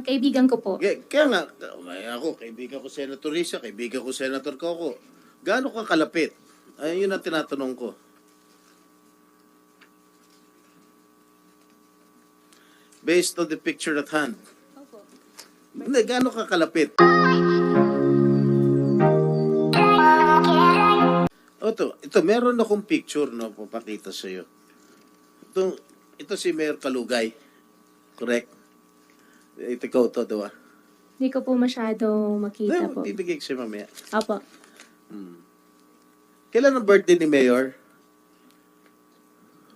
Kaibigan ko po. Kaya nga, ako, kaibigan ko Senator Risa, kaibigan ko Senator Coco. Gaano ka kalapit? Ay, yun ang tinatanong ko. Based on the picture at hand. Opo. Hindi, gaano ka kalapit? Ito, meron akong picture, no, papakita sa iyo. Ito si Mayor Kalugay. Correct? Ito ikaw to, diba? Hindi ko po masyado makita po. Bibigay ko siya mamaya. Opo. Kailan ang birthday ni Mayor?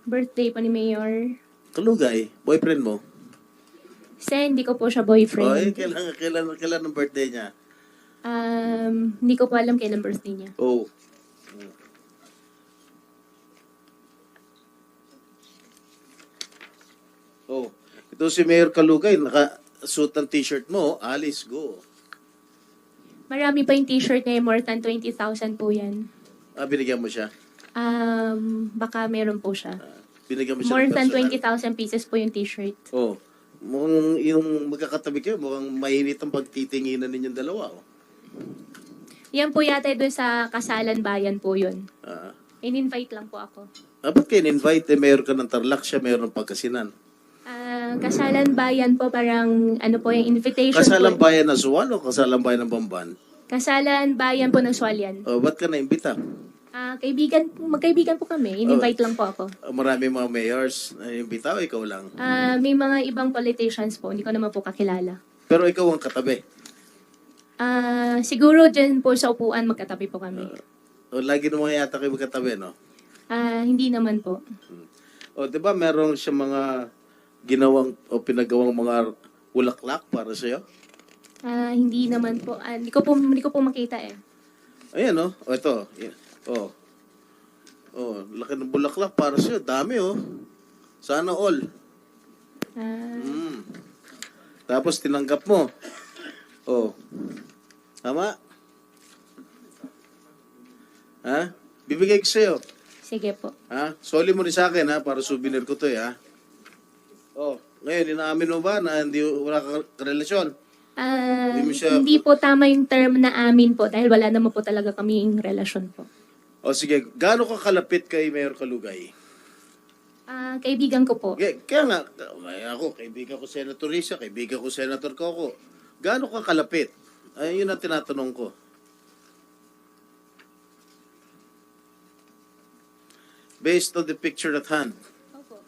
Birthday po ni Mayor. Kalugay, boyfriend mo? Hindi ko po siya Oh, boyfriend. kailan ang birthday niya? Hindi ko po alam kailan birthday niya. Oh. Oh, ito si Mayor Kalugay, naka-suit ang t-shirt mo, Alice, go. Marami pa yung t-shirt niya, more than 20,000 po yan. Binigyan mo siya? Baka meron po siya. Binigyan mo siya More ng than personal? 20,000 pieces po yung t-shirt. Oh, mukhang yung magkakatabi kayo, mukhang mainit ang pagtitinginan ninyong dalawa. Oh. Yan po yata doon sa Kasalan Bayan po yun. In-invite lang po ako. Ba't kayo in-invite? Mayor ka ng Tarlac, siya mayor ng Pagkasinan. Kasalan Bayan po parang ano po yung invitation Kasalang po. bayan ng Suwan o kasalang bayan ng Bamban? Kasalan Bayan po ng Swalyan. Oh, ba't ka na-imbita? Magkaibigan po kami. In-invite lang po ako. Marami mga mayors na-imbita o ikaw lang? May mga ibang politicians po, hindi ko naman po kakilala. Pero ikaw ang katabi. Siguro dyan po sa upuan magkatabi po kami. O, lagi naman yata kayo magkatabi, no? Hindi naman po. O, di ba meron siya mga ginawang o pinagawang mga bulaklak para sa'yo? Hindi naman po. Hindi ko po makita eh. Ayan, no? O, ito. O. O, laki ng bulaklak para sa'yo. Dami, oh. Sana all. Tapos tinanggap mo. Oh. Tama? Ha? Bibigay ko sa'yo. Sige po. Ha? Soli mo rin sa akin, ha? Para souvenir ko to, ha? Oh. Ngayon, inaamin mo ba na wala ka relasyon? Hindi mo siya- Hindi po tama yung term na amin po dahil wala naman po talaga kaming relasyon po. O sige, gaano ka kalapit kay Mayor Kalugay? Kaibigan ko po. Kaya nga, ako, kaibigan ko Senator Risa, kaibigan ko Senator Coco. Gaano ka kalapit? Ay, yun ang tinatanong ko. Based on the picture at hand. Opo.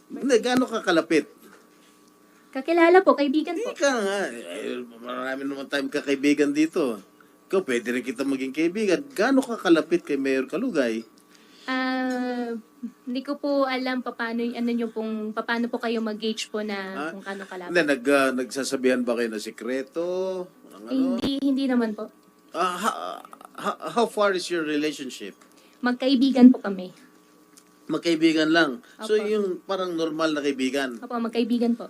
Hindi, gaano ka kalapit? Kakilala po, kaibigan po. Ika nga, marami naman tayong kakaibigan dito. Ikaw, pwede rin kita maging kaibigan. Gaano ka kalapit kay Mayor Kalugay? Hindi ko po alam paano po kayo mag-gauge po na kung kano kalapit. Hindi, nagsasabihan ba kayo na sikreto? Ano? Hindi naman po. How far is your relationship? Magkaibigan po kami. Magkaibigan lang. So, Opo. yung parang normal na kaibigan. Opo, magkaibigan po.